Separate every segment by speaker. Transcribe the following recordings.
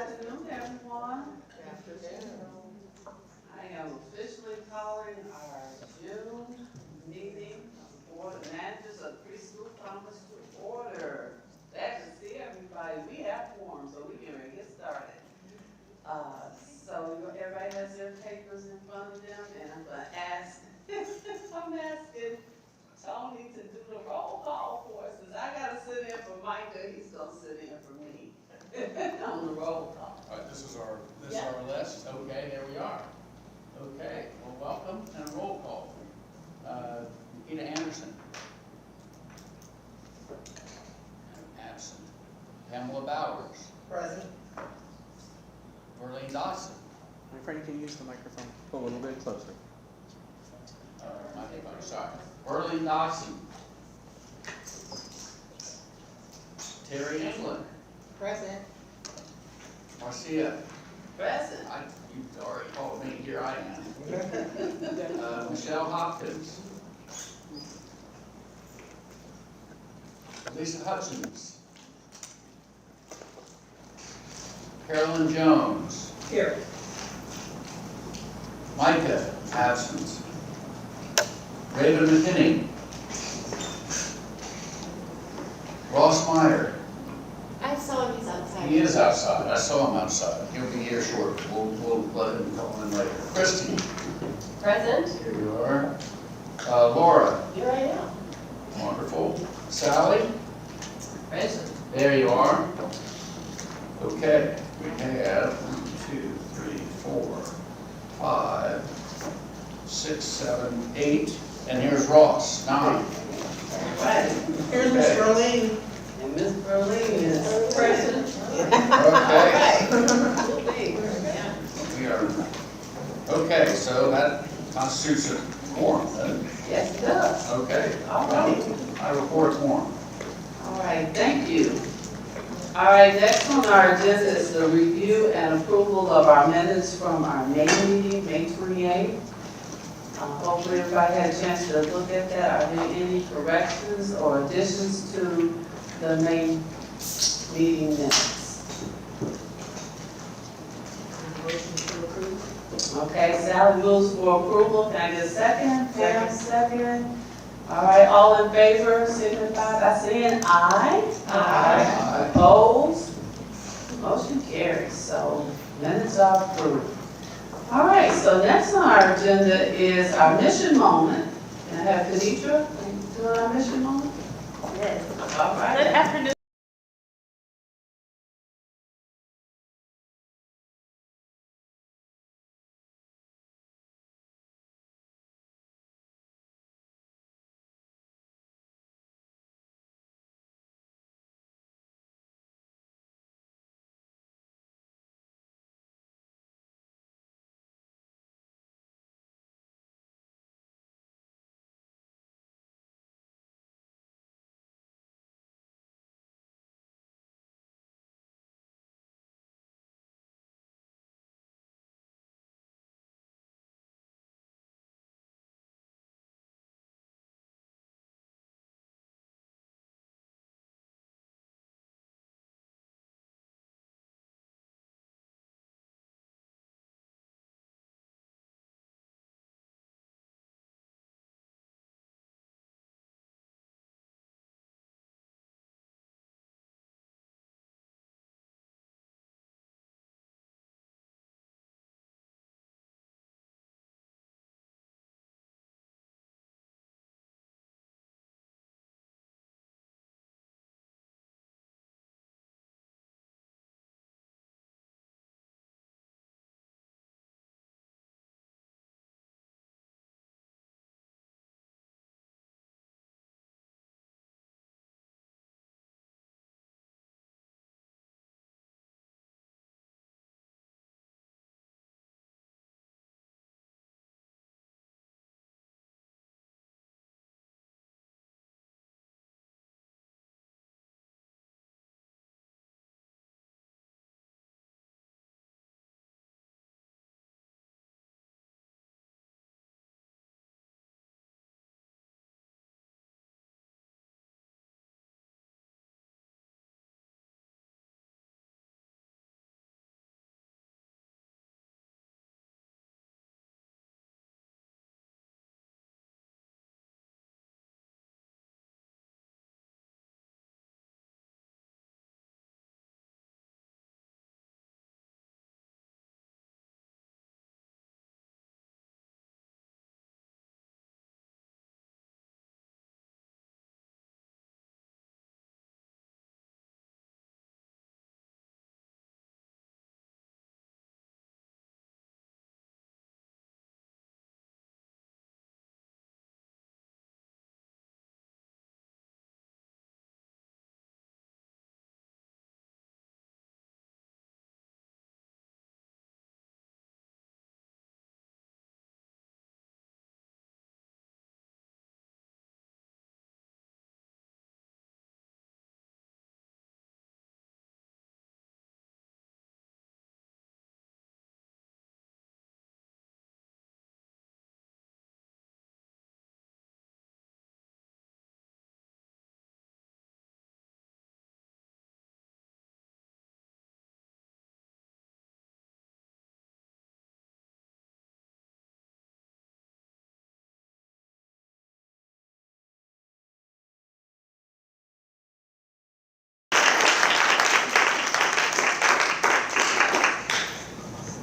Speaker 1: afternoon, everyone. I am officially calling our June meeting of the Board of Managers of Preschool Conference to order. Glad to see everybody. We have forms, so we can get started. So everybody has their papers in front of them, and I'm gonna ask, I'm asking Tony to do the roll call for us, since I gotta sit in for Micah, he's gonna sit in for me on the roll call.
Speaker 2: All right, this is our list. Okay, there we are. Okay, well, welcome and a roll call. Nikita Anderson. Absent. Pamela Bowers.
Speaker 3: Present.
Speaker 2: Verlene Dodson.
Speaker 4: My friend can use the microphone a little bit closer.
Speaker 2: I'm sorry. Verlene Dodson. Terry England.
Speaker 3: Present.
Speaker 2: Marcia.
Speaker 1: Present.
Speaker 2: You already called me. Here I am. Michelle Hopkins. Lisa Hutchins. Carolyn Jones.
Speaker 3: Here.
Speaker 2: Micah, absent. Raven McKinney. Ross Meyer.
Speaker 5: I saw him, he's outside.
Speaker 2: He is outside. I saw him outside. He'll be here shortly. We'll let him call in later. Christy.
Speaker 5: Present.
Speaker 2: Here you are. Laura.
Speaker 5: Here I am.
Speaker 2: Wonderful. Sally.
Speaker 5: Present.
Speaker 2: There you are. Okay. We have 1, 2, 3, 4, 5, 6, 7, 8. And here's Ross. 9.
Speaker 1: Right.
Speaker 3: Here's Miss Verlene.
Speaker 1: And Miss Verlene is present.
Speaker 2: Okay.
Speaker 1: Right.
Speaker 2: We are. Okay, so that constitutes a quorum, doesn't it?
Speaker 1: Yes, it does.
Speaker 2: Okay.
Speaker 1: All right.
Speaker 2: I report quorum.
Speaker 1: All right, thank you. All right, next on our agenda is the review and approval of our minutes from our May meeting, May 28th. Hopefully everybody had a chance to look at that. Are there any corrections or additions to the May meeting minutes?
Speaker 3: Motion to approve.
Speaker 1: Okay, Sally moves for approval. Can I get a second? Pam, second. All right, all in favor, signify by saying aye.
Speaker 2: Aye.
Speaker 1: Opposed? Motion carries. So minutes are approved. All right, so next on our agenda is our mission moment. Can I have Kenitra do our mission moment?
Speaker 5: Yes.
Speaker 1: All right.
Speaker 5: Good afternoon.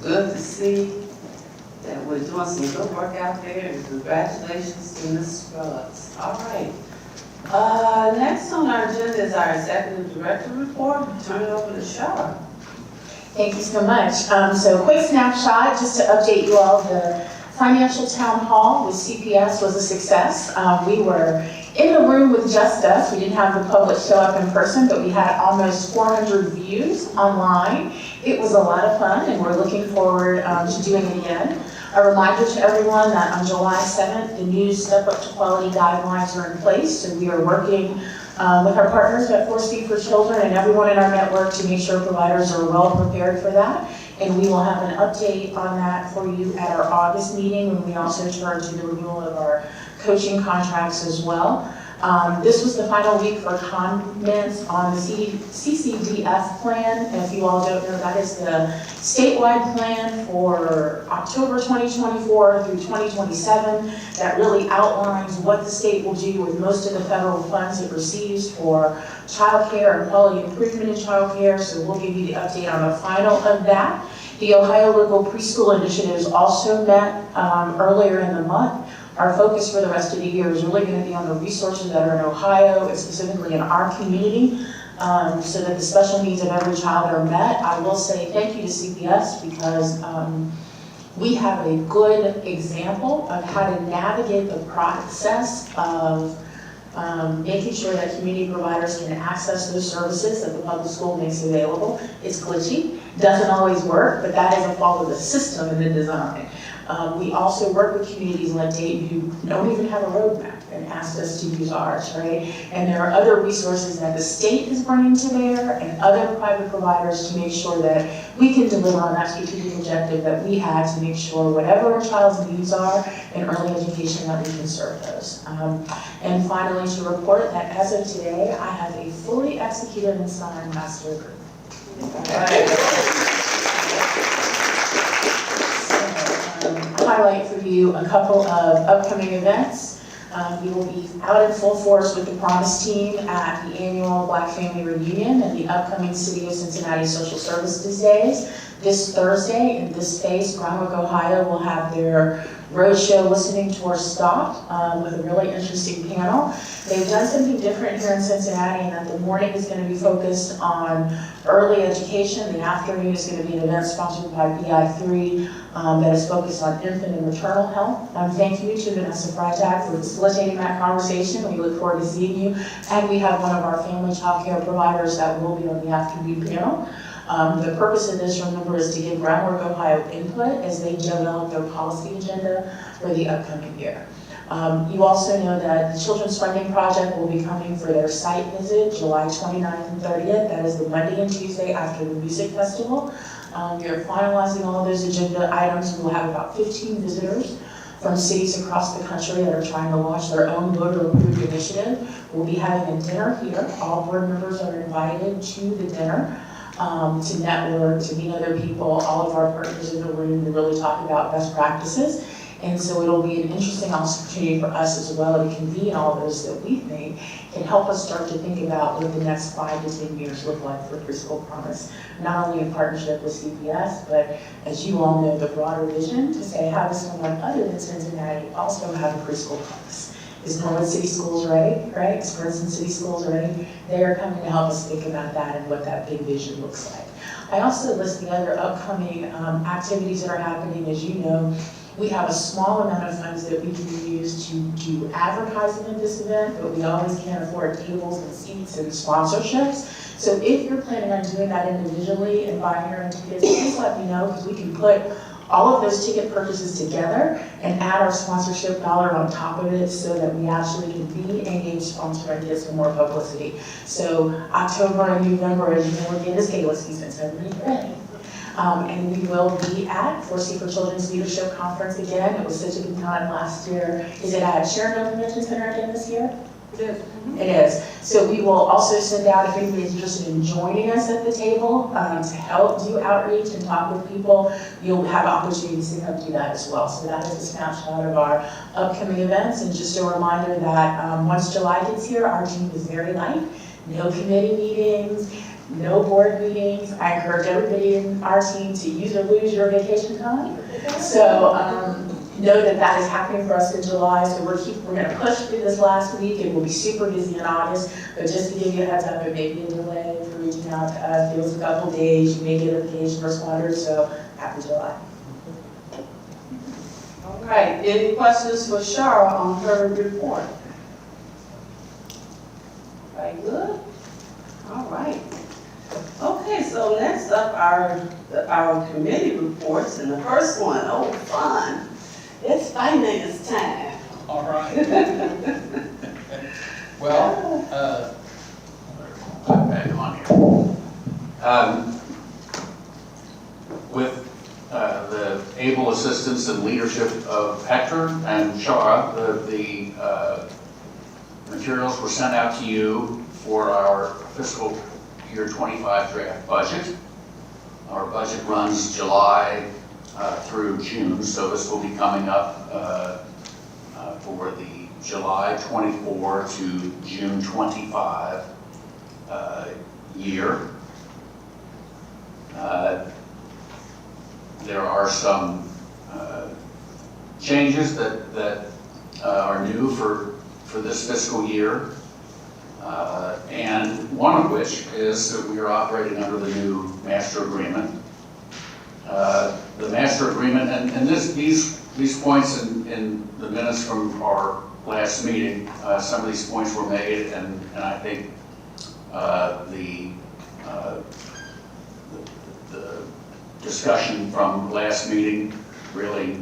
Speaker 1: Good to see that we're doing some good work out there, and congratulations to Ms. Scruggs. All right. Next on our agenda is our executive director report. Turn it over to Shar.
Speaker 6: Thank you so much. So quick snapshot, just to update you all, the financial town hall with CPS was a success. We were in the room with just us. We didn't have the public show up in person, but we had almost 400 views online. It was a lot of fun, and we're looking forward to doing it again. A reminder to everyone that on July 7th, the new Step Up to Quality guidelines are in place. So we are working with our partners at Cincy for Children and everyone in our network to make sure providers are well prepared for that. And we will have an update on that for you at our August meeting, when we also turn to the renewal of our coaching contracts as well. This was the final week for comments on the CCDF plan. If you all don't know, that is the statewide plan for October 2024 through 2027 that really outlines what the state will do with most of the federal funds it receives for childcare and quality improvement in childcare. So we'll give you the update on the final of that. The Ohio Local Preschool Initiatives also met earlier in the month. Our focus for the rest of the year is really going to be on the resources that are in Ohio, and specifically in our community, so that the special needs of every child are met. I will say thank you to CPS, because we have a good example of how to navigate the process of making sure that community providers can access those services that the public school makes available. It's glitchy, doesn't always work, but that is a fault of the system and the design. We also work with communities like Dayton who don't even have a roadmap and asked us to use ours, right? And there are other resources that the state is bringing to bear and other private providers to make sure that we can deliver on that strategic objective that we had to make sure whatever a child's needs are in early education, that we can serve those. And finally, to report that as of today, I have a fully executed and signed master agreement. Highlight for you a couple of upcoming events. We will be out in full force with the Promise team at the annual Black Family Reunion and the upcoming City of Cincinnati Social Services Days. This Thursday in this space, Groundwork, Ohio will have their roadshow Listening to Our Stop with a really interesting panel. They've done something different here in Cincinnati, in that the morning is going to be focused on early education. The afternoon is going to be an event sponsored by BI3 that is focused on infant and maternal health. Thank you to Vanessa Freitag for facilitating that conversation. We look forward to seeing you. And we have one of our family child care providers that will be on the afternoon panel. The purpose of this, remember, is to give Groundwork Ohio input as they develop their policy agenda for the upcoming year. You also know that the Children's Funding Project will be coming for their site visit July 29th and 30th. That is the Monday and Tuesday after the music festival. We are finalizing all of those agenda items. We will have about 15 visitors from cities across the country that are trying to launch their own voter-approved initiative. We'll be having a dinner here. All board members are invited to the dinner. To network, to meet other people, all of our partners in the room, to really talk about best practices. And so it'll be an interesting opportunity for us as well to convene all those that we think can help us start to think about what the next 5 to 10 years look like for Preschool Promise. Not only in partnership with CPS, but as you all know, the broader vision to say, how does someone other than Cincinnati also have a Preschool Promise? Is Norwood City Schools ready, right? Is Princeton City Schools ready? They are coming to help us think about that and what that big vision looks like. I also list the other upcoming activities that are happening. As you know, we have a small amount of funds that we can use to do advertising at this event, but we always can't afford tables and seats and sponsorships. So if you're planning on doing that individually and buying your own tickets, please let me know, because we can put all of those ticket purchases together and add our sponsorship dollar on top of it so that we actually can be engaged sponsor and get some more publicity. So October and November, as you know, again, is gala season, so everybody's ready. And we will be at Cincy for Children's Leadership Conference again. It was such a good time last year. Is it at Sharon Convention Center again this year?
Speaker 1: It is.
Speaker 6: It is. So we will also send out, if anybody's interested in joining us at the table to help do outreach and talk with people, you'll have opportunities to come do that as well. So that is a snapshot of our upcoming events. And just a reminder that once July gets here, our team is very light. No committee meetings, no board meetings. I encourage everybody in our team to use or lose your vacation time. So know that that is happening for us in July. So we're gonna push through this last week and we'll be super busy in August. But just to give you a heads up, it may be a delay for reaching out to us. It was a couple of days. You may get a vacation responders, so happy July.
Speaker 1: All right, any questions for Shara on her report? Very good. All right. Okay, so next up our committee reports, and the first one, oh, fun. It's finance time.
Speaker 2: All right. Well, put it back on here. With the able assistance and leadership of Hector and Shara, the materials were sent out to you for our fiscal year 25 draft budget. Our budget runs July through June, so this will be coming up for the July 24 to June 25 year. There are some changes that are new for this fiscal year, and one of which is that we are operating under the new master agreement. The master agreement, and these points in the minutes from our last meeting, some of these points were made, and I think the discussion from last meeting really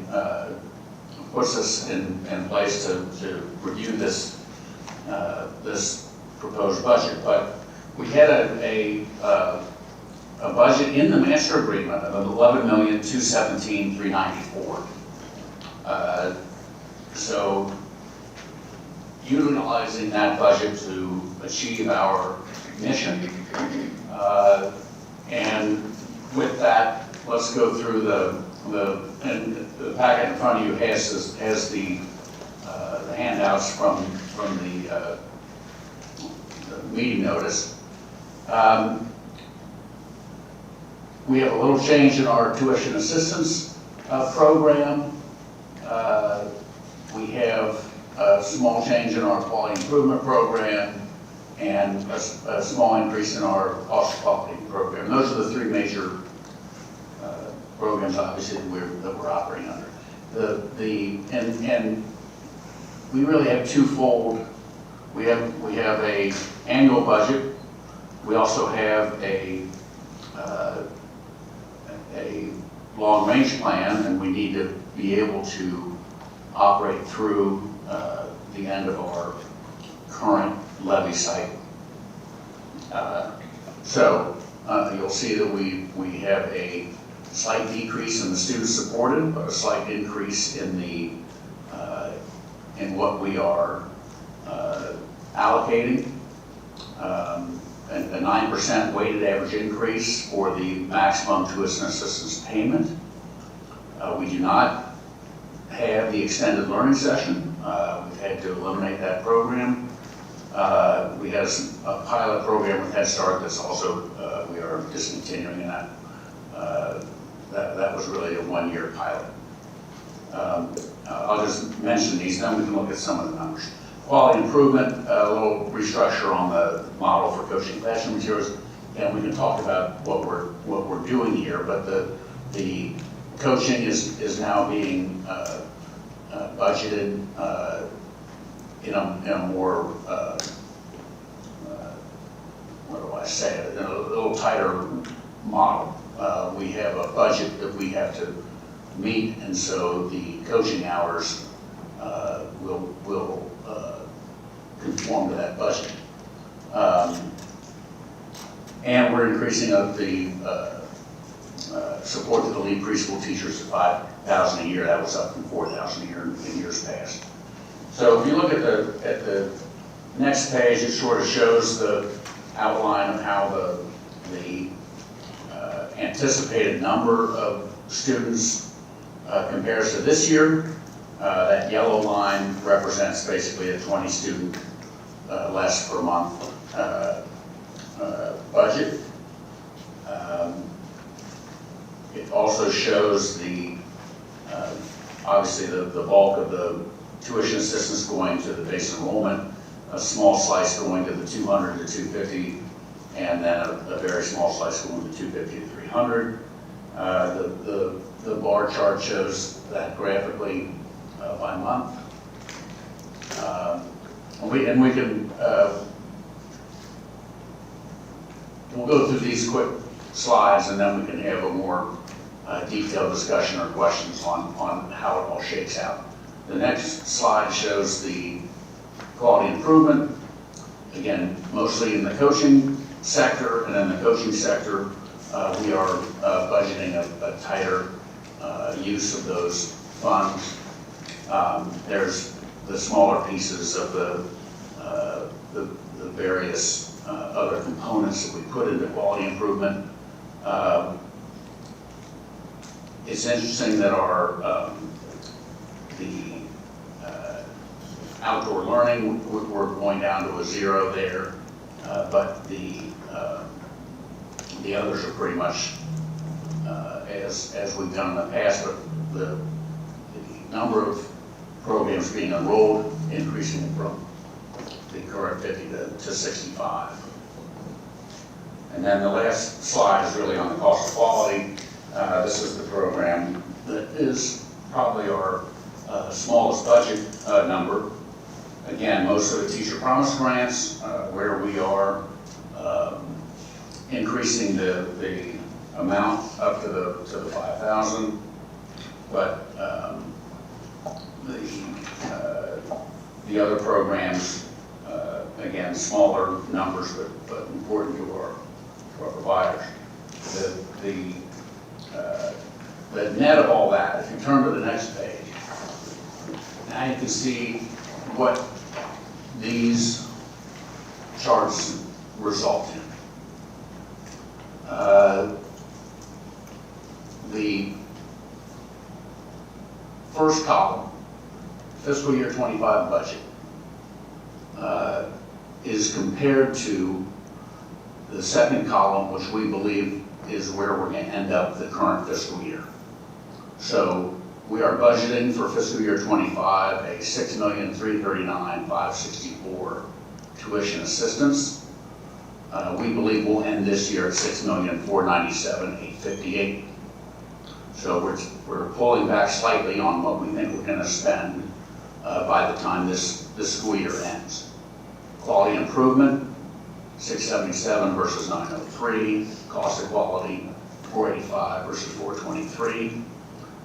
Speaker 2: puts us in place to review this proposed budget. But we had a budget in the master agreement of $11,217,394. So utilizing that budget to achieve our mission, and with that, let's go through and the packet in front of you has the handouts from the meeting notice. We have a little change in our tuition assistance program. We have a small change in our quality improvement program, and a small increase in our cost quality program. Those are the three major programs, obviously, that we're operating under. And we really have twofold. We have a annual budget. We also have a long-range plan, and we need to be able to operate through the end of our current levy cycle. So you'll see that we have a slight decrease in the students supported, but a slight increase in what we are allocating. And a 9% weighted average increase for the maximum tuition assistance payment. We do not have the extended learning session. We've had to eliminate that program. We had a pilot program with Head Start that's also, we are discontinuing that. That was really a one-year pilot. I'll just mention these, then we can look at some of the numbers. Quality improvement, a little restructure on the model for coaching classroom materials, and we can talk about what we're doing here. But the coaching is now being budgeted in a more what do I say? In a little tighter model. We have a budget that we have to meet, and so the coaching hours will conform to that budget. And we're increasing up the support to the lead preschool teachers to $5,000 a year. That was up from $4,000 a year in years past. So if you look at the next page, it sort of shows the outline of how the anticipated number of students compares to this year. That yellow line represents basically a 20 student less per month budget. It also shows obviously the bulk of the tuition assistance going to the base enrollment, a small slice going to the 200 to 250, and then a very small slice going to 250 to 300. The bar chart shows that graphically by month. And we can, we'll go through these quick slides and then we can have a more detailed discussion or questions on how it all shakes out. The next slide shows the quality improvement, again, mostly in the coaching sector, and in the coaching sector, we are budgeting a tighter use of those funds. There's the smaller pieces of the various other components that we put into quality improvement. It's interesting that the outdoor learning, we're going down to a 0 there, but the others are pretty much as we've done in the past, but the number of programs being enrolled increasing from the current 50 to 65. And then the last slide is really on the cost of quality. This is the program that is probably our smallest budget number. Again, most of the teacher promise grants, where we are increasing the amount up to the 5,000, but the other programs, again, smaller numbers, but important to our providers. The net of all that, if you turn to the next page, now you can see what these charts result in. The first column, fiscal year 25 budget, is compared to the second column, which we believe is where we're going to end up the current fiscal year. So we are budgeting for fiscal year 25 a $6,339,564 tuition assistance. We believe we'll end this year at $6,497,858. So we're pulling back slightly on what we think we're going to spend by the time this school year ends. Quality improvement, 677 versus 903. Cost of quality, 485 versus 423.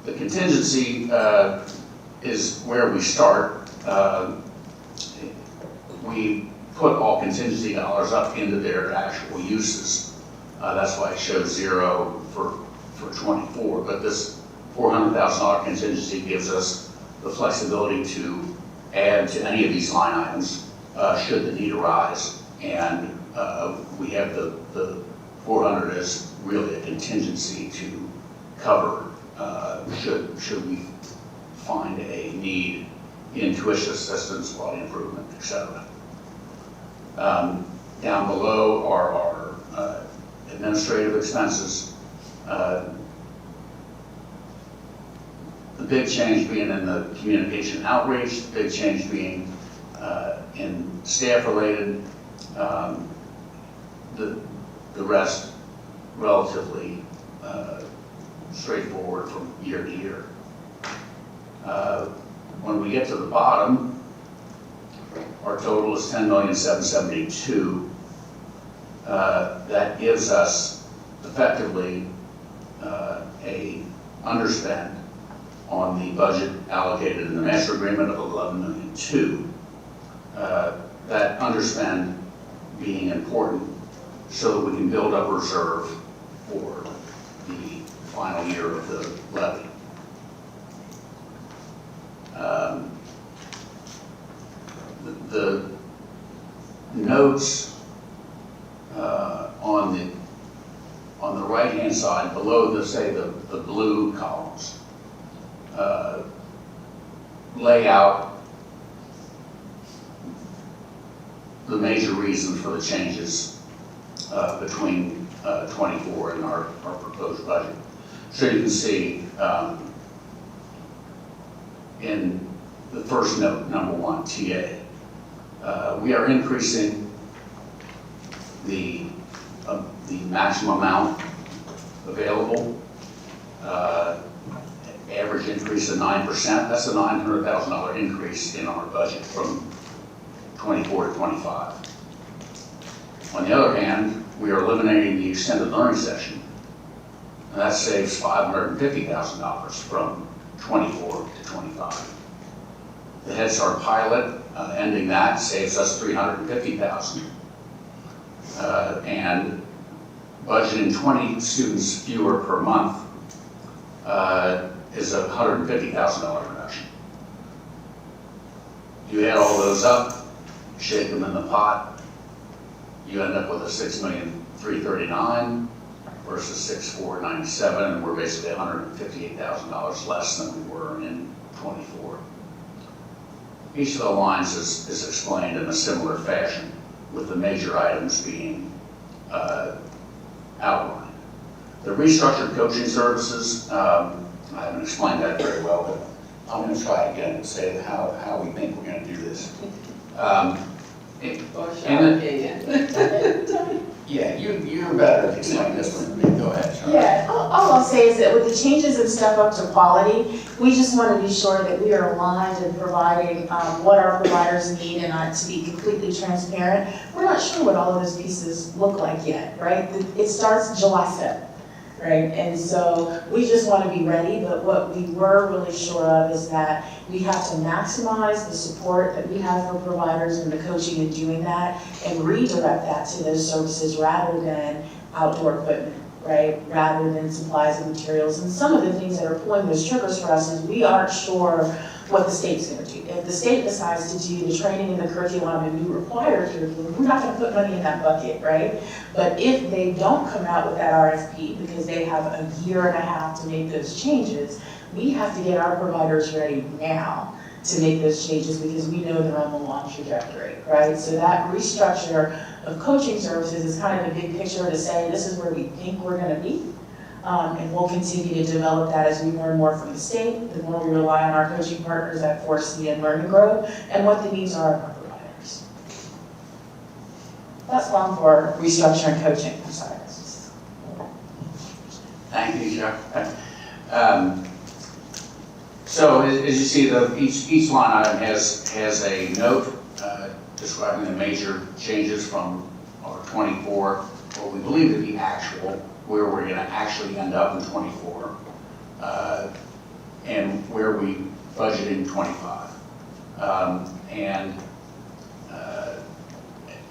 Speaker 2: The contingency is where we start. We put all contingency dollars up into their actual uses. That's why it shows 0 for 24. But this $400,000 contingency gives us the flexibility to add to any of these line items should the need arise. And we have the 400 as really a contingency to cover should we find a need in tuition assistance, quality improvement, etc. Down below are our administrative expenses. The big change being in the communication outreach, the big change being in staff related, the rest relatively straightforward from year to year. When we get to the bottom, our total is $10,772,000. That gives us effectively a underspend on the budget allocated in the master agreement of $11,200,000. That underspend being important so that we can build up reserve for the final year of the levy. The notes on the right-hand side below the blue columns lay out the major reasons for the changes between 24 in our proposed budget. So you can see in the first note, number 1, TA, we are increasing the maximum amount available. Average increase of 9%. That's a $900,000 increase in our budget from 24 to 25. On the other hand, we are eliminating the extended learning session, and that saves $550,000 from 24 to 25. The Head Start pilot, ending that, saves us $350,000, and budgeting 20 students fewer per month is a $150,000 reduction. You add all those up, shake them in the pot, you end up with a $6,339,000 versus $6,497,000, and we're basically $158,000 less than we were in 24. Each of the lines is explained in a similar fashion, with the major items being outlined. The restructured coaching services, I haven't explained that very well, but I'm going to try again and say how we think we're going to do this. Yeah, you're better at explaining this one than me. Go ahead, Charlie.
Speaker 6: Yeah, all I'll say is that with the changes and step up to quality, we just want to be sure that we are aligned in providing what our providers need, and to be completely transparent, we're not sure what all of those pieces look like yet, right? It starts July 7th. Right, and so we just want to be ready, but what we were really sure of is that we have to maximize the support that we have for providers and the coaching in doing that, and redirect that to those services rather than outdoor equipment, right? Rather than supplies and materials. And some of the things that are pulling those triggers for us is we aren't sure what the state's going to do. If the state decides to do the training and the curriculum and new required curriculum, we're not going to put money in that bucket, right? But if they don't come out with that RFP because they have a year and a half to make those changes, we have to get our providers ready now to make those changes because we know they're on the long trajectory, right? So that restructure of coaching services is kind of a big picture to say this is where we think we're going to be. And we'll continue to develop that as we learn more from the state, the more we rely on our coaching partners at 4C and Learn to Grow, and what the needs are of our providers. That's one for restructuring coaching. I'm sorry.
Speaker 2: Thank you, Chuck. So as you see, each line item has a note describing the major changes from our 24, what we believe to be actual, where we're going to actually end up in 24, and where we budgeted in 25.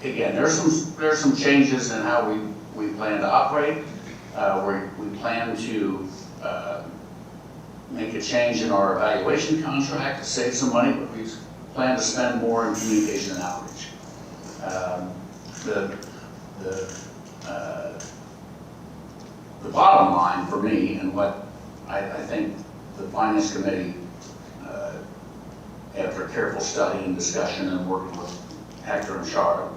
Speaker 2: Again, there's some changes in how we plan to operate. We plan to make a change in our evaluation contract to save some money, but we plan to spend more in communication and outreach. The bottom line for me, and what I think the Finance Committee, after careful study and discussion and working with Hector and Charlotte,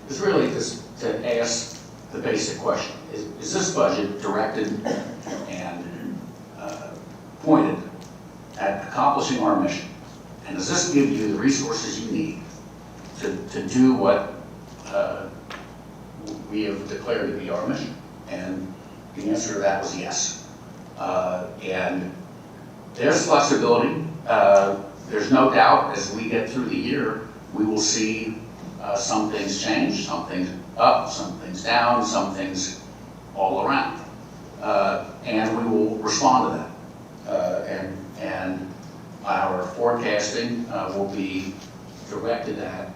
Speaker 2: is really just to ask the basic question. Is this budget directed and pointed at accomplishing our mission? And does this give you the resources you need to do what we have declared to be our mission? And the answer to that was yes. And there's flexibility. There's no doubt as we get through the year, we will see some things change, some things up, some things down, some things all around. And we will respond to that. And our forecasting will be directed at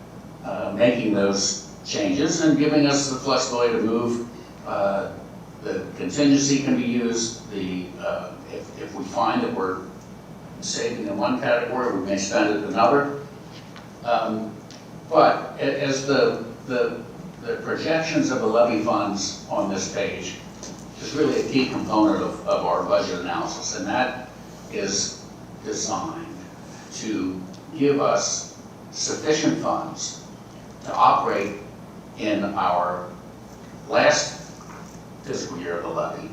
Speaker 2: making those changes and giving us the flexibility to move. The contingency can be used. If we find that we're saving in one category, we may spend it in another. But as the projections of the levy funds on this page is really a key component of our budget analysis, and that is designed to give us sufficient funds to operate in our last fiscal year of the levy,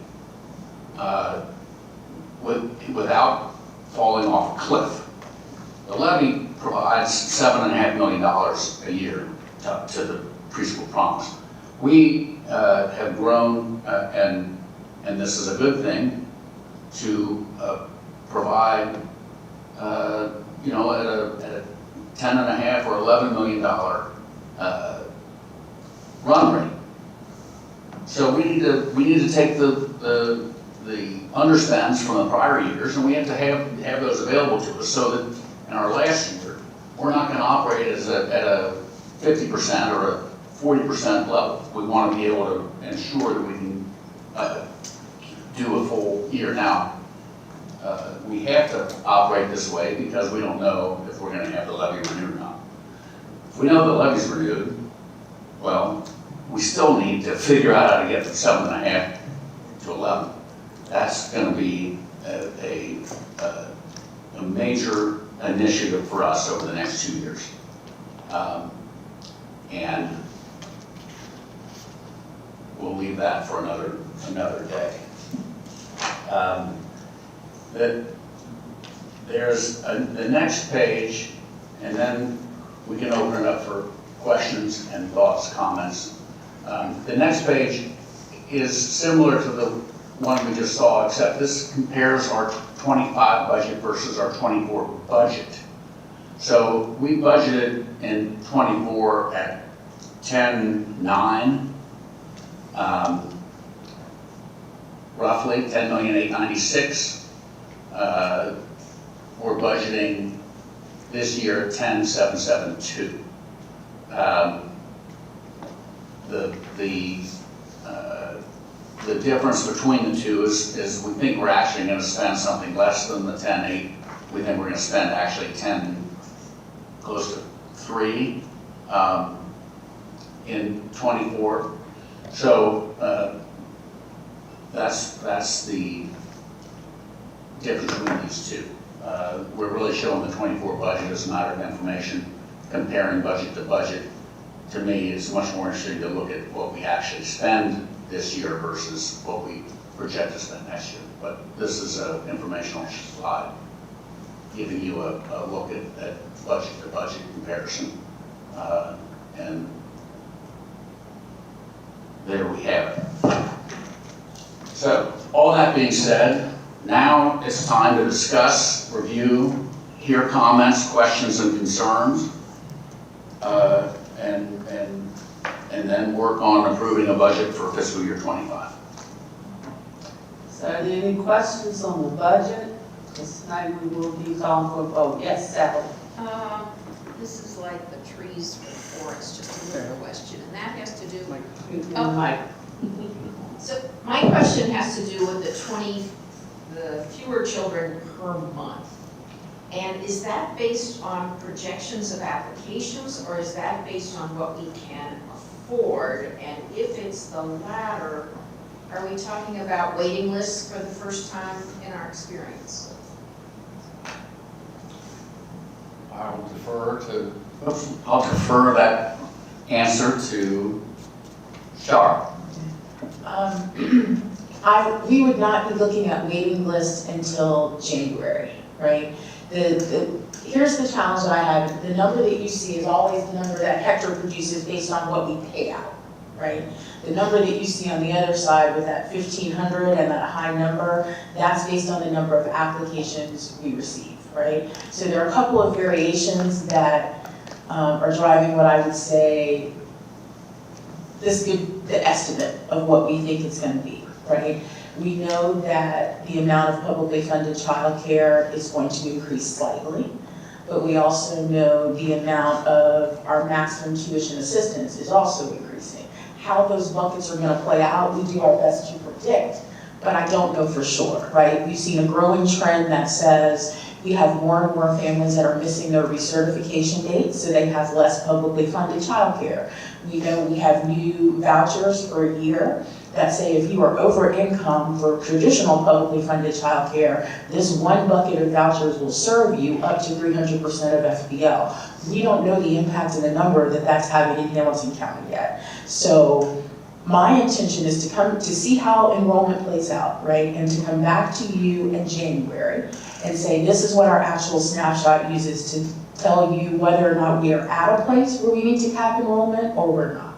Speaker 2: without falling off a cliff. The levy provides $7.5 million a year to the preschool promise. We have grown, and this is a good thing, to provide, you know, at a $10.5 or $11 million run rate. So we need to take the underspends from the prior years, and we have to have those available to us, so that in our last year, we're not going to operate at a 50% or a 40% level. We want to be able to ensure that we can do a full year. Now, we have to operate this way because we don't know if we're going to have the levy renewed or not. If we know the levy's renewed, well, we still need to figure out how to get from 7.5 to 11. That's going to be a major initiative for us over the next 2 years. And we'll leave that for another day. There's the next page, and then we can open it up for questions and thoughts, comments. The next page is similar to the one we just saw, except this compares our 25 budget versus our 24 budget. So we budgeted in 24 at 10.9, roughly 10,896,000. We're budgeting this year at 10,772. The difference between the two is we think we're actually going to spend something less than the 10.8. We think we're going to spend actually 10, close to 3 in 24. So that's the difference between these two. We're really showing the 24 budget as a matter of information. Comparing budget to budget, to me, is much more interesting to look at what we actually spend this year versus what we project to spend next year. But this is an informational slide giving you a look at budget to budget comparison. And there we have it. So, all that being said, now it's time to discuss, review, hear comments, questions, and concerns, and then work on approving a budget for fiscal year 25.
Speaker 1: So are there any questions on the budget? This night we will be calling for a vote. Yes, Sally?
Speaker 7: This is like the trees for the forest, just a little question, and that has to do,
Speaker 1: Mike.
Speaker 7: so my question has to do with the fewer children per month. And is that based on projections of applications, or is that based on what we can afford? And if it's the latter, are we talking about waiting lists for the first time in our experience?
Speaker 2: I'll defer that answer to Shar.
Speaker 6: We would not be looking at waiting lists until January, right? Here's the challenge that I have. The number that you see is always the number that Hector produces based on what we pay out, right? The number that you see on the other side with that 1,500 and that high number, that's based on the number of applications we receive, right? So there are a couple of variations that are driving what I would say the estimate of what we think it's going to be, right? We know that the amount of publicly funded childcare is going to increase slightly, but we also know the amount of our maximum tuition assistance is also increasing. How those buckets are going to play out, we do our best to predict, but I don't know for sure, right? We've seen a growing trend that says we have more and more families that are missing their recertification dates, so they have less publicly funded childcare. We know we have new vouchers for a year that say if you are over income for traditional publicly funded childcare, this one bucket of vouchers will serve you up to 300% of FBL. We don't know the impact of the number that that's having in Hamilton County yet. So My intention is to come to see how enrollment plays out, right? And to come back to you in January and say, this is what our actual snapshot uses to tell you whether or not we are at a place where we need to cap enrollment or we're not.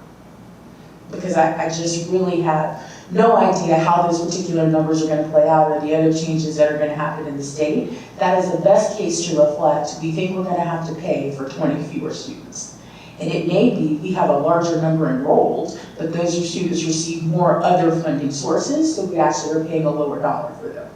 Speaker 6: Because I just really have no idea how those particular numbers are going to play out or the other changes that are going to happen in the state. That is the best case to reflect. We think we're going to have to pay for 20 fewer students. And it may be we have a larger number enrolled, but those students receive more other funding sources, so we actually are paying a lower dollar for them.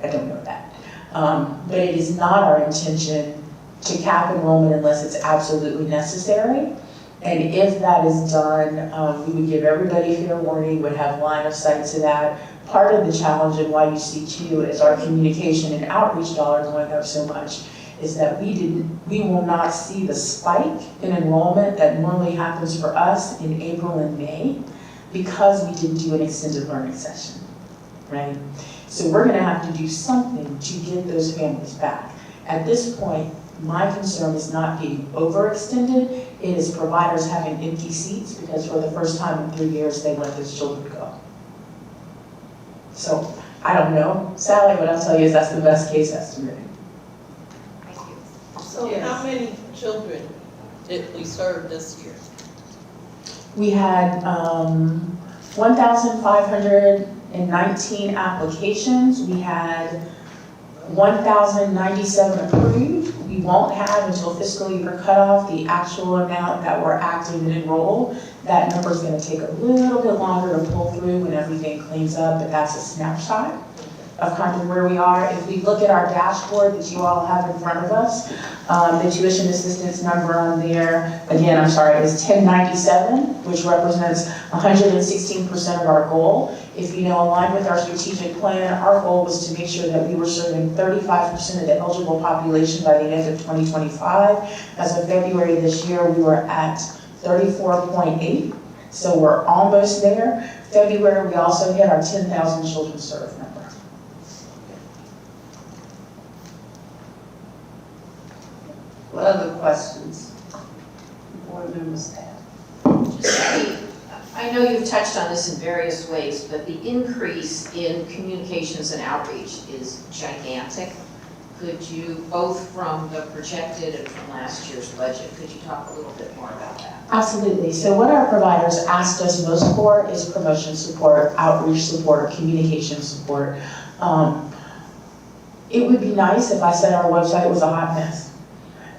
Speaker 6: I don't know that. But it is not our intention to cap enrollment unless it's absolutely necessary. And if that is done, we would give everybody fair warning, would have line of sight to that. Part of the challenge and why you see too is our communication and outreach dollar going up so much is that we will not see the spike in enrollment that normally happens for us in April and May because we didn't do an extended learning session, right? So we're gonna have to do something to get those families back. At this point, my concern is not being overextended, it is providers having empty seats because for the first time in 3 years, they let those children go. So, I don't know, Sally, what I'll tell you is that's the best case estimate.
Speaker 5: Thank you.
Speaker 3: So how many children did we serve this year?
Speaker 6: We had 1,519 applications. We had 1,097 approved. We won't have until fiscal year cutoff the actual amount that were active and enrolled. That number is going to take a little bit longer to pull through when everything cleans up, but that's a snapshot of kind of where we are. If we look at our dashboard that you all have in front of us, the tuition assistance number on there, again, I'm sorry, is 1097, which represents 116% of our goal. If you know, aligned with our strategic plan, our goal was to make sure that we were serving 35% of the eligible population by the end of 2025. As of February this year, we were at 34.8, so we're almost there. February, we also hit our 10,000 children served number.
Speaker 1: What other questions? Board members have?
Speaker 7: Just I know you've touched on this in various ways, but the increase in communications and outreach is gigantic. Could you, both from the projected and from last year's budget, could you talk a little bit more about that?
Speaker 6: Absolutely. So what our providers asked us most for is promotion support, outreach support, communication support. It would be nice if I said our website was a hot mess.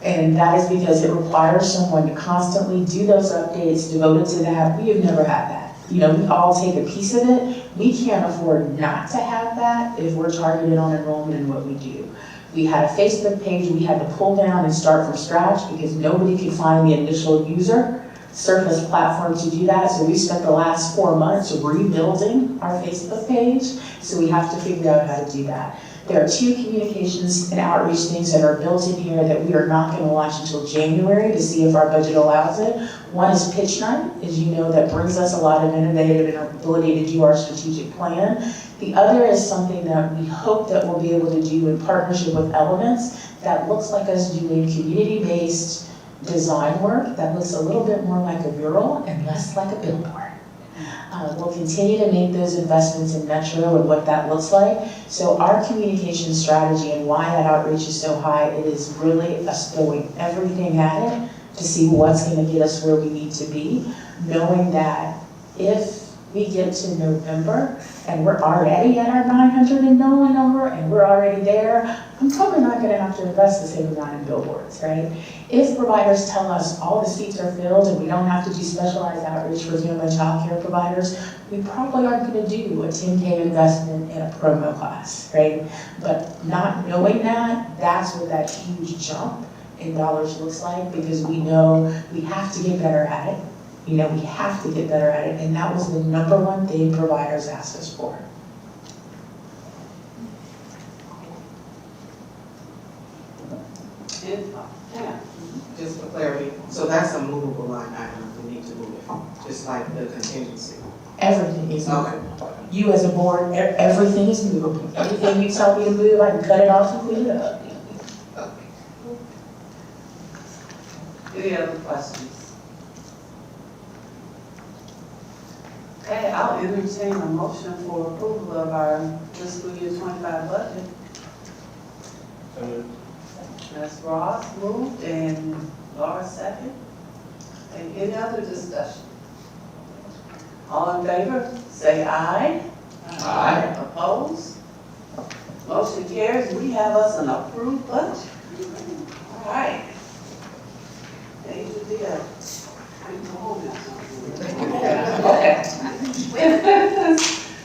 Speaker 6: And that is because it requires someone to constantly do those updates, devoted to that. We have never had that. You know, we all take a piece of it. We can't afford not to have that if we're targeted on enrollment in what we do. We had a Facebook page we had to pull down and start from scratch because nobody could find the initial user surface platform to do that. So we spent the last 4 months rebuilding our Facebook page. So we have to figure out how to do that. There are 2 communications and outreach things that are built in here that we are not going to launch until January to see if our budget allows it. One is Pitch Night, as you know, that brings us a lot of innovative and ability to do our strategic plan. The other is something that we hope that we'll be able to do in partnership with Elements that looks like us doing community-based design work that looks a little bit more like a mural and less like a billboard. We'll continue to make those investments in Metro and what that looks like. So our communication strategy and why that outreach is so high, it is really us throwing everything at it to see what's going to get us where we need to be, knowing that if we get to November and we're already at our 900 enrollment number and we're already there, I'm probably not going to have to invest the same amount in billboards, right? If providers tell us all the seats are filled and we don't have to do specialized outreach for family and child care providers, we probably aren't going to do a 10K investment in a promo class, right? But not knowing that, that's what that huge jump in dollars looks like because we know we have to get better at it. You know, we have to get better at it, and that was the #1 thing providers asked us for.
Speaker 8: And, yeah, just for clarity, so that's a movable line item we need to move it, just like the contingency.
Speaker 6: Everything is
Speaker 8: Okay.
Speaker 6: movable. You as a board, everything is movable. Anything you tell me to move, I can cut it off and clean it up.
Speaker 1: Any other questions? Okay, I'll entertain a motion for approval of our fiscal year 25 budget.
Speaker 4: So moved.
Speaker 1: Ms. Ross moved and Laura second. And any other discussion? All in favor, say aye.
Speaker 2: Aye.
Speaker 1: Opposed? Motion carries. We have us an approved budget. All right. Thank you, dear. Okay.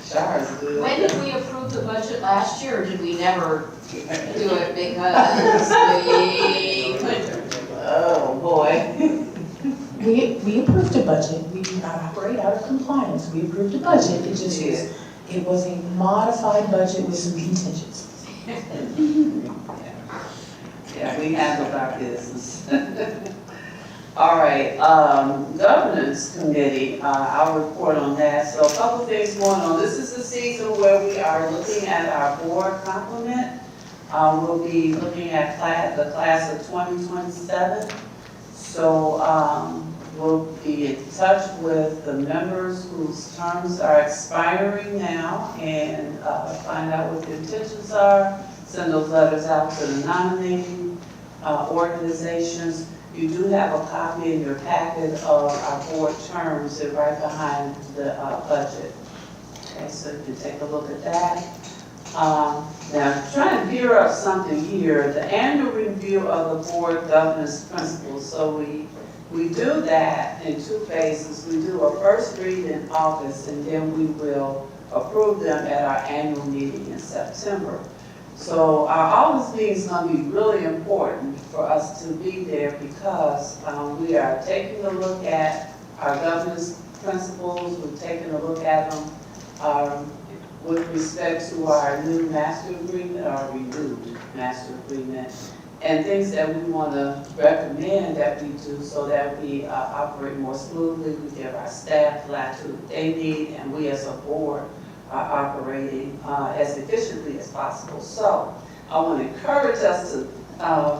Speaker 1: Shara's good.
Speaker 7: When did we approve the budget last year, or did we never do it because we couldn't?
Speaker 1: Oh, boy.
Speaker 6: We approved a budget, we do not operate out of compliance, we approved a budget, it just was, it was a modified budget with some contingencies.
Speaker 1: Yeah, we handled our business. All right, governance committee, I'll report on that. So a couple things going on. This is the season where we are looking at our board complement. We'll be looking at the class of 2027. So we'll be in touch with the members whose terms are expiring now and find out what the intentions are, send those letters out to the nominating organizations. You do have a copy in your packet of our board terms, they're right behind the budget. Okay, so you can take a look at that. Now, trying to gear up something here, the annual review of the board governance principles. So we do that in two phases. We do a first read in August, and then we will approve them at our annual meeting in September. So our August meeting is going to be really important for us to be there because we are taking a look at our governance principles. We're taking a look at them with respect to our new master agreement, our renewed master agreement, and things that we want to recommend that we do so that we operate more smoothly, we give our staff the latitude that they need, and we as a board are operating as efficiently as possible. So I want to encourage us to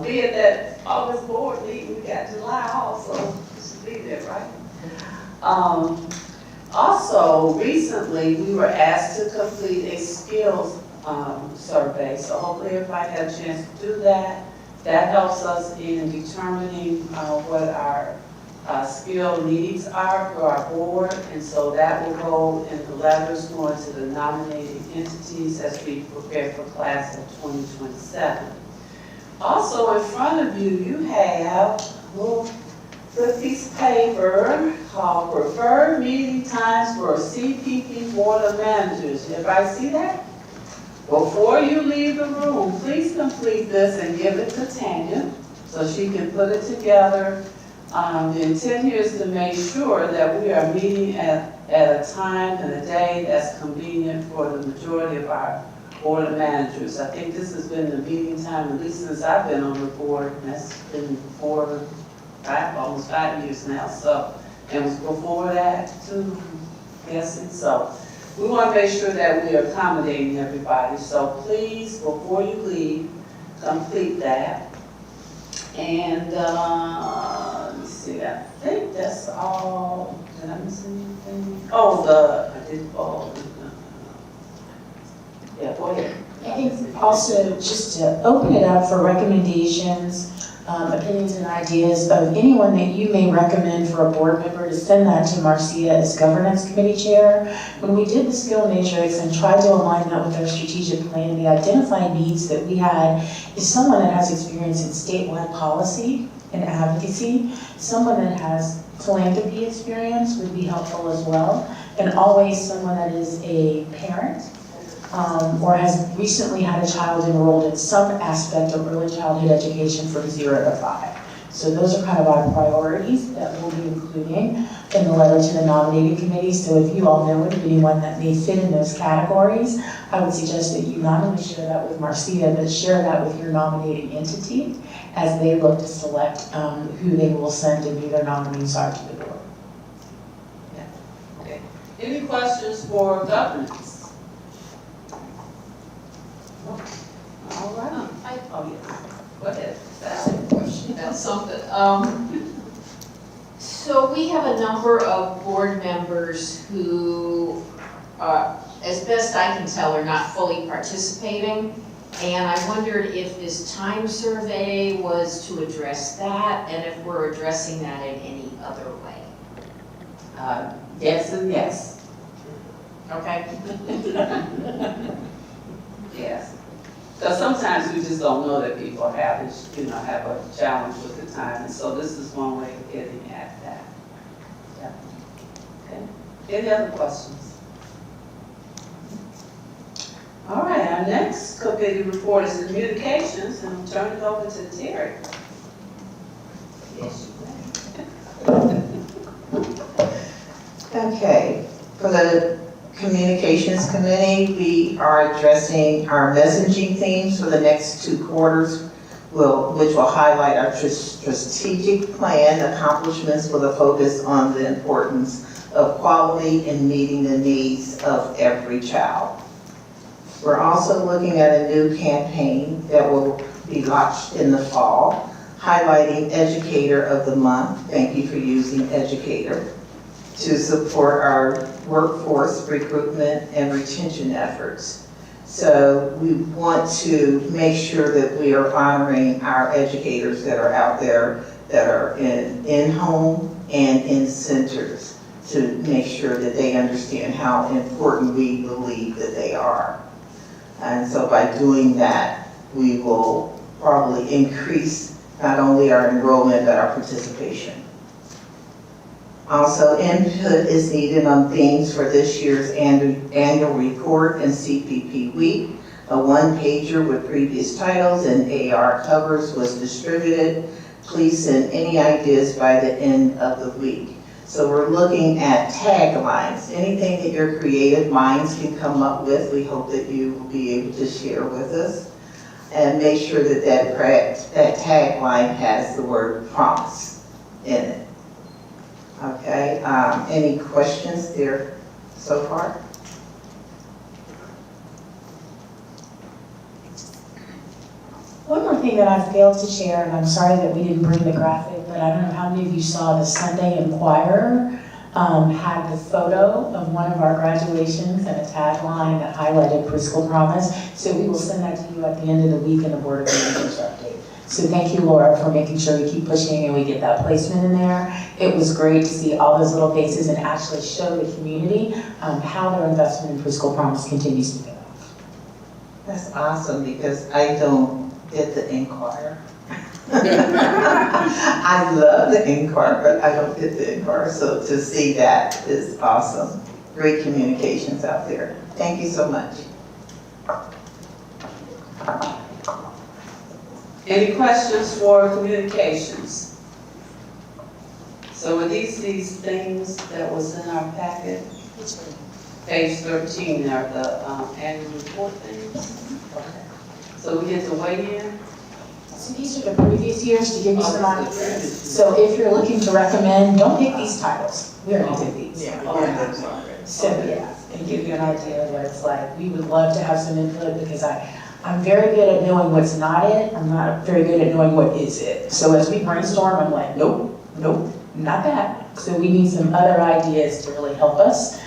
Speaker 1: be at that August board meeting. We got July also, we should be there, right? Also, recently we were asked to complete a skills survey. So hopefully everybody had a chance to do that. That helps us in determining what our skill needs are for our board, and so that will go in the letters going to the nominating entities as we prepare for class of 2027. Also in front of you, you have a little piece of paper called Preferred Meeting Times for CPP Board of Managers. Everybody see that? Before you leave the room, please complete this and give it to Tanya so she can put it together. The intent here is to make sure that we are meeting at a time and a day that's convenient for the majority of our board of managers. I think this has been the meeting time, at least since I've been on the board, and that's been almost 5 years now. So, and it was before that too, I'm guessing. So we want to make sure that we are accommodating everybody. So please, before you leave, complete that. And let me see, I think that's all. Did I miss anything? Oh, yeah, go ahead.
Speaker 6: I think also just to open it up for recommendations, opinions and ideas of anyone that you may recommend for a board member, to send that to Marcia as governance committee chair. When we did the skill matrix and tried to align that with our strategic plan, the identified needs that we had is someone that has experience in statewide policy and advocacy, someone that has philanthropy experience would be helpful as well, and always someone that is a parent or has recently had a child enrolled in some aspect of early childhood education from 0 to 5. So those are kind of our priorities that we'll be including in the letter to the nominating committee. So if you all know of anyone that may fit in those categories, I would suggest that you not only share that with Marcia, but share that with your nominating entity as they look to select who they will send and who their nominees are to the board.
Speaker 1: Yeah. Okay. Any questions for governance? All right. Oh, yes. Go ahead.
Speaker 7: I have a question about something. So So we have a number of board members who, as best I can tell, are not fully participating. And I wondered if this time survey was to address that, and if we're addressing that in any other way.
Speaker 1: Yes and yes.
Speaker 7: Okay?
Speaker 1: Yes. Because sometimes we just don't know that people have, have a challenge with the time, and so this is one way of getting at that. Yeah. Okay. Any other questions? All right, our next committee report is communications, and I'll turn it over to Terry. Yes, you may.
Speaker 9: Okay, for the Communications Committee, we are addressing our messaging themes for the next 2 quarters, which will highlight our strategic plan accomplishments with a focus on the importance of quality and meeting the needs of every child. We're also looking at a new campaign that will be launched in the fall, highlighting Educator of the Month. Thank you for using Educator, to support our workforce recruitment and retention efforts. So we want to make sure that we are honoring our educators that are out there, that are in home and in centers, to make sure that they understand how important we believe that they are. And so by doing that, we will probably increase not only our enrollment, but our participation. Also, input is needed on themes for this year's annual report and CPP week. A 1-pager with previous titles and AR covers was distributed. Please send any ideas by the end of the week. So we're looking at taglines, anything that your creative minds can come up with. We hope that you will be able to share with us. And make sure that that tagline has the word promise in it. Okay, any questions there so far?
Speaker 6: One more thing that I failed to share, and I'm sorry that we didn't bring the graphic, but I don't know how many of you saw the Sunday Inquirer had the photo of one of our graduations and a tagline that highlighted Preschool Promise. So we will send that to you at the end of the week in the Board of Managers update. So thank you, Laura, for making sure we keep pushing and we get that placement in there. It was great to see all those little faces and actually show the community how their investment in Preschool Promise continues to go.
Speaker 9: That's awesome, because I don't get the Inquirer. I love the Inquirer, but I don't get the Inquirer. So to see that is awesome. Great communications out there. Thank you so much.
Speaker 1: Any questions for communications? So are these things that was in our packet? Page 13 are the annual report things. Okay. So we get to weigh in?
Speaker 6: So these are the previous years to give you some
Speaker 1: Oh, this is the
Speaker 6: ideas.
Speaker 1: previous year.
Speaker 6: So if you're looking to recommend, don't pick these titles. We already did these. So yeah, and give you an idea of what it's like. We would love to have some input because I'm very good at knowing what's not it. I'm not very good at knowing what is it. So as we brainstorm, I'm like, nope, not that. So we need some other ideas to really help us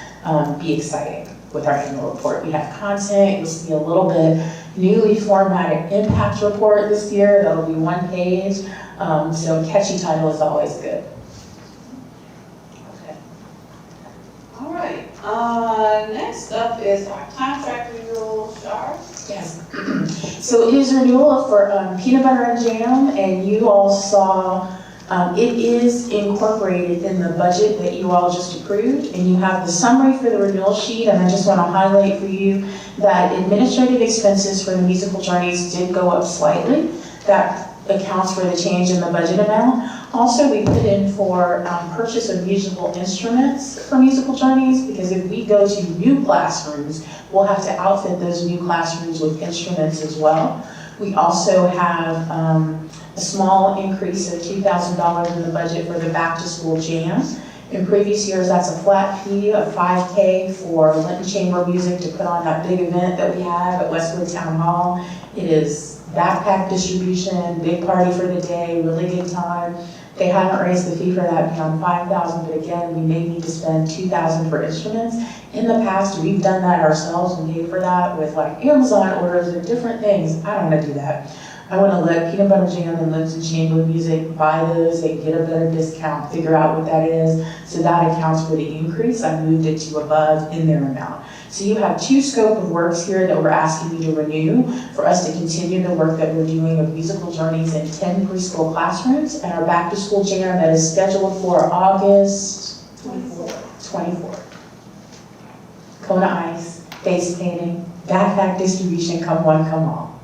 Speaker 6: be exciting with our annual report. We have content. You'll see a little bit newly formatted impact report this year. That'll be 1 page. So catchy title is always good.
Speaker 1: Okay. All right. Next up is our contract renewal, Shar.
Speaker 6: Yes. So it is renewal for peanut butter and jam, and you all saw it is incorporated in the budget that you all just approved, and you have the summary for the renewal sheet, and I just want to highlight for you that administrative expenses for the musical journeys did go up slightly. That accounts for the change in the budget amount. Also, we put in for purchase of musical instruments for musical journeys, because if we go to new classrooms, we'll have to outfit those new classrooms with instruments as well. We also have a small increase of $2,000 in the budget for the back to school jam. In previous years, that's a flat fee of $5K for Linton Chamber Music to put on that big event that we have at Westwood Town Hall. It is backpack distribution, big party for the day, really good time. They haven't raised the fee for that beyond $5,000, but again, we may need to spend $2,000 for instruments. In the past, we've done that ourselves and paid for that with like Amazon orders and different things. I don't want to do that. I want to let Peanut Butter Jam and Lincoln Chamber Music buy those, they get a better discount, figure out what that is. So that accounts for the increase. I moved it to above in their amount. So you have two scope of works here that we're asking you to renew for us to continue the work that we're doing of musical journeys in 10 preschool classrooms and our back to school jam that is scheduled for August 24th. Kona ice, face painting, backpack distribution, come one, come all.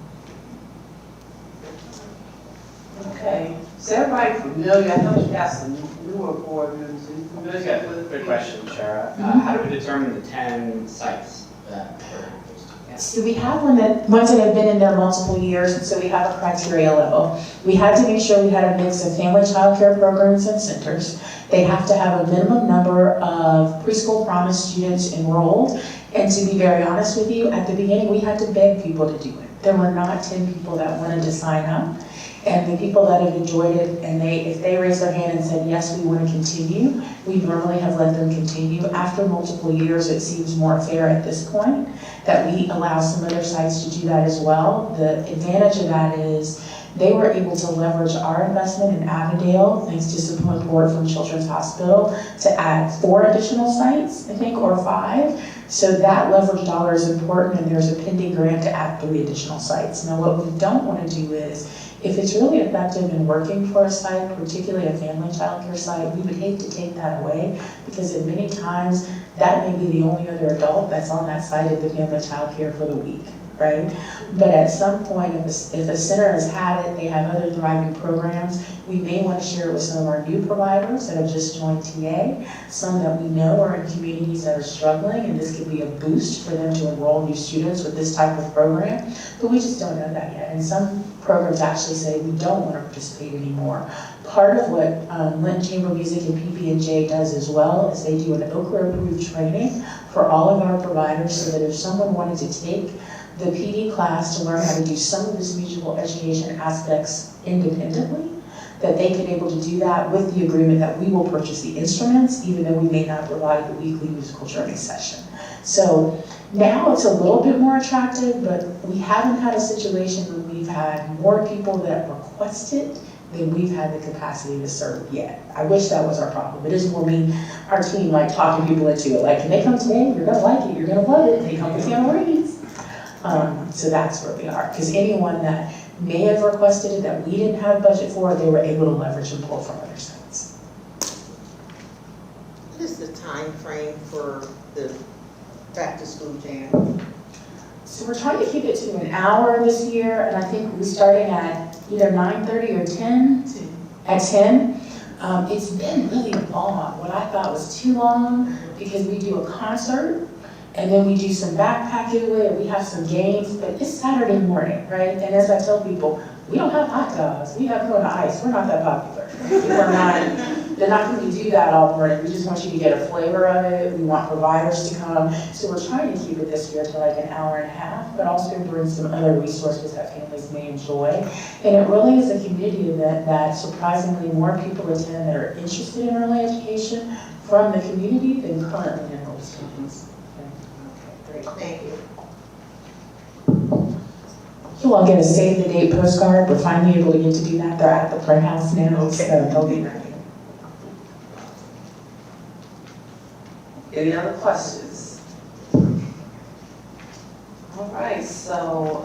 Speaker 1: Okay, is everybody familiar? I know you got some newer board members. Are you
Speaker 10: I
Speaker 1: familiar
Speaker 10: just got a
Speaker 1: with
Speaker 10: quick question, Shara.
Speaker 6: Mhm.
Speaker 10: How do we determine the 10 sites that we're
Speaker 6: So we have ones that have been in there multiple years, and so we have a criteria level. We had to make sure we had a mix of family child care programs and centers. They have to have a minimum number of preschool promise students enrolled. And to be very honest with you, at the beginning, we had to beg people to do it. There were not 10 people that wanted to sign up. And the people that have enjoyed it, and if they raised their hand and said, yes, we want to continue, we normally have let them continue. After multiple years, it seems more fair at this point that we allow some other sites to do that as well. The advantage of that is they were able to leverage our investment in Avondale, thanks to support from Children's Hospital, to add 4 additional sites, I think, or 5. So that leverage dollar is important, and there's a pending grant to add 3 additional sites. Now, what we don't want to do is, if it's really effective in working for a site, particularly a family child care site, we would hate to take that away, because at many times, that may be the only other adult that's on that site at the family child care for the week, right? But at some point, if a center has had it, they have other thriving programs, we may want to share it with some of our new providers that have just joined TA, some that we know are in communities that are struggling, and this could be a boost for them to enroll new students with this type of program, but we just don't know that yet. And some programs actually say we don't want to participate anymore. Part of what Lincoln Chamber Music and PB&J does as well is they do an OKRA approved training for all of our providers, so that if someone wanted to take the PD class to learn how to do some of this musical education aspects independently, that they can able to do that with the agreement that we will purchase the instruments, even though we may not provide the weekly musical journey session. So now it's a little bit more attractive, but we haven't had a situation where we've had more people that request it than we've had the capacity to serve yet. I wish that was our problem. It is more me, our team, like talking people into it. Like, can they come today? You're gonna like it, you're gonna love it. They come with piano readings. So that's where we are. Because anyone that may have requested it that we didn't have budget for, they were able to leverage and pull from other sites.
Speaker 9: What is the time frame for the back to school jam?
Speaker 6: So we're trying to keep it to an hour this year, and I think we're starting at either 9:30 or 10. At 10. It's been really long. What I thought was too long, because we do a concert, and then we do some backpack giveaway, and we have some games, but it's Saturday morning, right? And as I tell people, we don't have hot dogs, we have Kona ice, we're not that popular. They're not going to do that all morning. We just want you to get a flavor of it. We want providers to come. So we're trying to keep it this year to like an hour and a half, but also bring some other resources that families may enjoy. And it really is a community event that surprisingly more people attend that are interested in early education from the community than currently enrolled students.
Speaker 9: Great, thank you.
Speaker 6: You'll all get a save the date postcard. We're finally able to get to do that. They're at the print house now, so they'll be ready.
Speaker 1: Any other questions? All right, so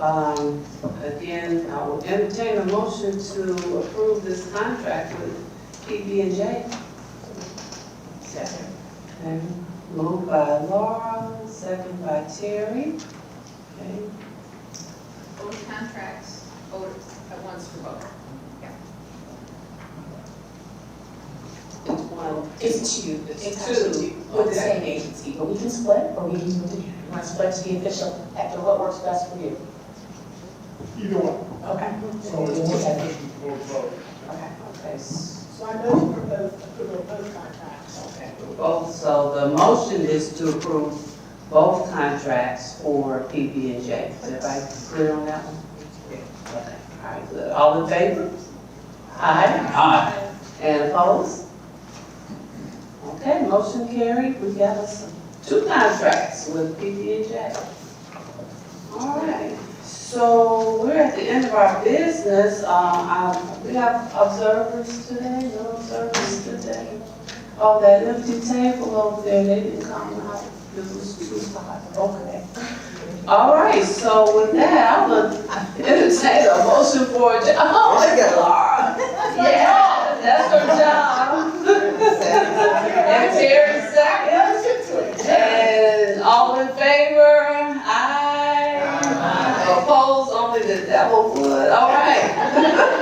Speaker 1: again, I will entertain a motion to approve this contract with PB&J.
Speaker 6: Second.
Speaker 1: Okay, moved by Laura, second by Terry. Okay,
Speaker 7: Both contracts, voted at once for both.
Speaker 1: it's one.
Speaker 6: It's two.
Speaker 1: It's
Speaker 6: actually
Speaker 1: two.
Speaker 6: with the
Speaker 1: Okay.
Speaker 6: same agency, but we can split or we can do it together. You want to split to be official after what works best for you?
Speaker 4: Either one.
Speaker 6: Okay.
Speaker 4: So it's
Speaker 6: We'll do it together.
Speaker 4: more vote.
Speaker 6: Okay.
Speaker 1: Okay,
Speaker 11: So I motion for both, approval of both contracts.
Speaker 1: okay. Both, so the motion is to approve both contracts for PB&J. Is everybody clear on that one? Okay, all right, good. All in favor? Aye.
Speaker 10: Aye.
Speaker 1: And opposed? Okay, motion carried. We got us 2 contracts with PPHA. All right, so we're at the end of our business. We have observers today, no observers today. Oh, that empty table over there, they didn't come out. It was too hot. Okay. All right, so with that, I would entertain a motion for adjournment. Oh, look at Laura. Yeah, that's her job. And Terry seconds. And all in favor? Aye. Opposed? Only the devil would. All right.